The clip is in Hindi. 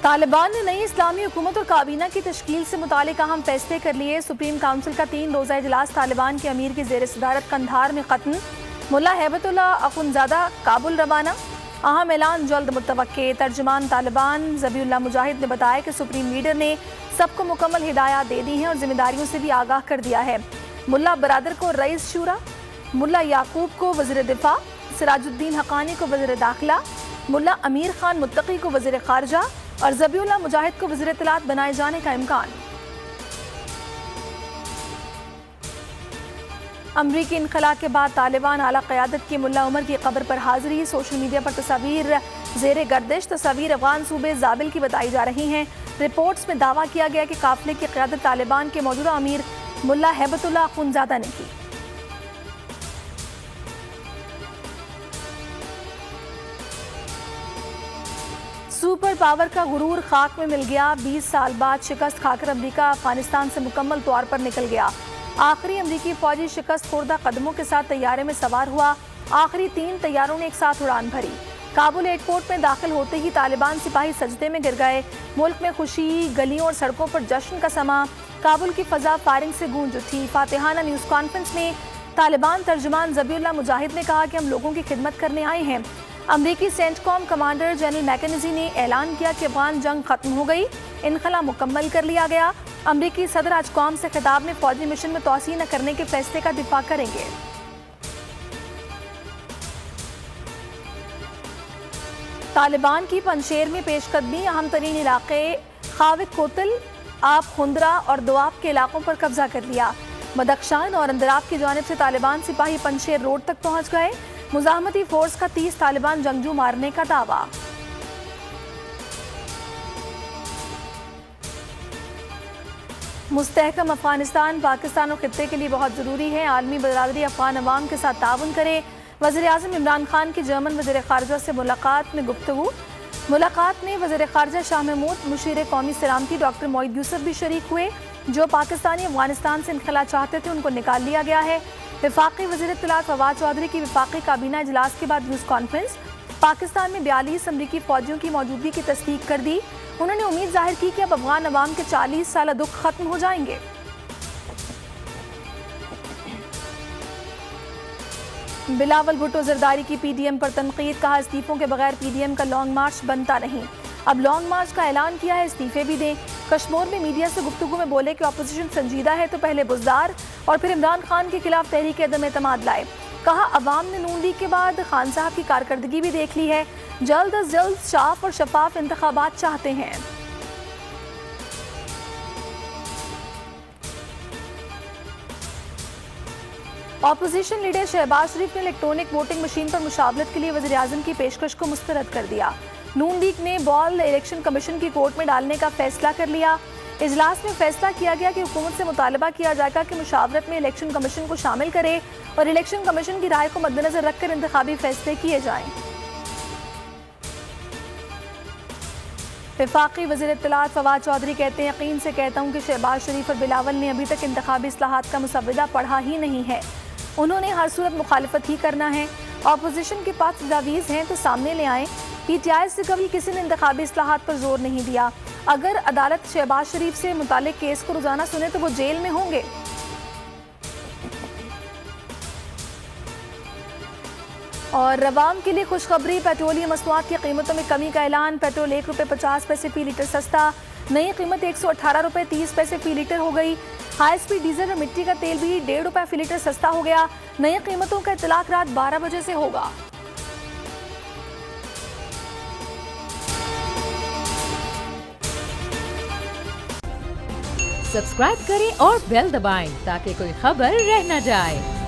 तालिबान ने नई इस्लामी हुकूमत और काबीना की तश्कील से मुतालिक अहम फैसले कर लिए। सुप्रीम काउंसिल का 3 रोज़ा इजलास तालिबान के अमीर की ज़ेर सदारत कंधार में ख़त्म। मुल्ला हैबतुल्लाह अखुंज़ादा काबुल रवाना। अहम ऐलान जल्द मुतवक्के। तर्जुमान तालिबान ज़बीउल्लाह मुजाहिद ने बताया कि सुप्रीम लीडर ने सबको मुकम्मल हिदायत दे दी हैं और जिम्मेदारियों से भी आगाह कर दिया है। मुल्ला बरादर को रईस शूरा, मुल्ला याकूब को वज़ीर दिफा, सिराजुद्दीन हक़ानी को वज़ीर दाखिला, मुल्ला अमीर खान मुत्तकी को वज़ीर खारजा और ज़बीउल्लाह मुजाहिद को वज़ीर इत्तलात बनाए जाने का इम्कान। अमरीकी इनखला के बाद तालिबान आला क़यादत की मुल्ला उमर की कब्र पर हाजिरी। सोशल मीडिया पर तस्वीर ज़ेर गर्दिश तस्वीर अफगान सूबे ज़ाबिल की बताई जा रही हैं। रिपोर्ट्स में दावा किया गया कि काफिले की क़यादत तालिबान के मौजूदा अमीर मुल्ला हैबतुल्लाह अखुंज़ादा ने की। सुपर पावर का गुरूर खाक में मिल गया। 20 साल बाद शिकस्त खाकर अमरीका अफगानिस्तान से मुकम्मल तौर पर निकल गया। आखिरी अमरीकी फौजी शिकस्त खुर्दा कदमों के साथ तैयारे में सवार हुआ। आखिरी 3 तैयारों ने एक साथ उड़ान भरी। काबुल एयरपोर्ट में दाखिल होते ही तालिबान सिपाही सजदे में गिर गए। मुल्क में खुशी, गलियों और सड़कों पर जश्न का समा। काबुल की फजा फायरिंग से गूंज उठी। फातिहाना न्यूज़ कॉन्फ्रेंस में तालिबान तर्जुमान ज़बीउल्लाह मुजाहिद ने कहा कि हम लोगों की खिदमत करने आए हैं। अमरीकी सेंटकॉम कमांडर जनरल मैकेनिजी ने ऐलान किया कि अफगान जंग खत्म हो गई, इनखला मुकम्मल कर लिया गया। अमरीकी सदर आज कौम से खिताब में फौजी मिशन में तोसी न करने के फैसले का दिफा करेंगे। तालिबान की पंशेर में पेशकदमी। अहम तरीन इलाके खाविक कोतल, आप खुंदरा और दोआब के इलाकों पर कब्जा कर लिया। बदख्शान और अंदराब की जानिब से तालिबान सिपाही पंशेर रोड तक पहुंच गए। मुजाहमती फोर्स का 30 तालिबान जंगजू मारने का दावा। मुस्तहकम अफगानिस्तान पाकिस्तान और खित्ते के लिए बहुत ज़रूरी है। आलमी बरादरी अफगान अवाम के साथ ताउन करे। वज़ीर आज़म इमरान खान की जर्मन वज़ीर ख़ारजा से मुलाकात में गुफ्तगू। मुलाकात में वज़ीर ख़ारजा शाह महमूद, मुशीर कौमी सलामती डॉक्टर मोईद यूसुफ भी शरीक हुए। जो पाकिस्तानी अफगानिस्तान से इनखला चाहते थे उनको निकाल लिया गया है। वफाकी वज़ीर इत्तलात फवाद चौधरी की वफाकी काबीना इजलास के बाद न्यूज़ कॉन्फ्रेंस। पाकिस्तान में 42 अमरीकी फ़ौजियों की मौजूदगी की तस्दीक कर दी। उन्होंने उम्मीद जाहिर की कि अब अफगान अवाम के 40 साल दुख खत्म हो जाएंगे। बिलावल भुट्टो जरदारी की पीडीएम पर तनकीद। कहा इस्तीफों के बगैर पीडीएम का लॉन्ग मार्च बनता नहीं। अब लॉन्ग मार्च का ऐलान किया है, इस्तीफे भी दें। कश्मीर में मीडिया से गुफ्तगू में बोले कि अपोजिशन संजीदा है तो पहले बुज़दार और फिर इमरान खान के खिलाफ तहरीक अदम एतमाद लाए। कहा अवाम ने नून लीग के बाद खान साहब की कारकर्दगी भी देख ली है। जल्द अज जल्द साफ और शफाफ इंतखाबात चाहते हैं। अपोजिशन लीडर शहबाज शरीफ ने इलेक्ट्रॉनिक वोटिंग मशीन पर मुशावरत के लिए वज़ीर आज़म की पेशकश को मुस्तरद कर दिया। नून लीग ने बॉल इलेक्शन कमीशन की कोर्ट में डालने का फैसला कर लिया। इजलास में फैसला किया गया कि हुकूमत से मुतालबा किया जाएगा कि मुशावरत में इलेक्शन कमीशन को शामिल करे और इलेक्शन कमीशन की राय को मद्देनजर रखकर इंतखाबी फैसले किए जाएं। वफाकी वज़ीर इत्तलात फवाद चौधरी कहते हैं, यकीन से कहता हूँ कि शहबाज शरीफ और बिलावल ने अभी तक इंतखाबी इस्लाहात का मुसव्वदा पढ़ा ही नहीं है। उन्होंने हर सूरत मुखालिफत ही करना है। अपोजिशन के पास तजावीज़ हैं तो सामने ले आएँ। पीटीआई से कभी किसी ने इंतखाबी इस्लाहात पर जोर नहीं दिया। अगर अदालत शहबाज शरीफ से मुतालिक केस को रोजाना सुने तो वो जेल में होंगे। और अवाम के लिए खुशखबरी। पेट्रोलियम मसनूआत की कीमतों में कमी का ऐलान। पेट्रोल ₹1.50 फी लीटर सस्ता। नई कीमत ₹118.30 फी लीटर हो गई। हाई स्पीड डीजल और मिट्टी का तेल भी ₹1.5 फी लीटर सस्ता हो गया। नई कीमतों का इतलाक रात 12 बजे से होगा। सब्सक्राइब करें और बेल दबाएं ताकि कोई खबर रह न जाए।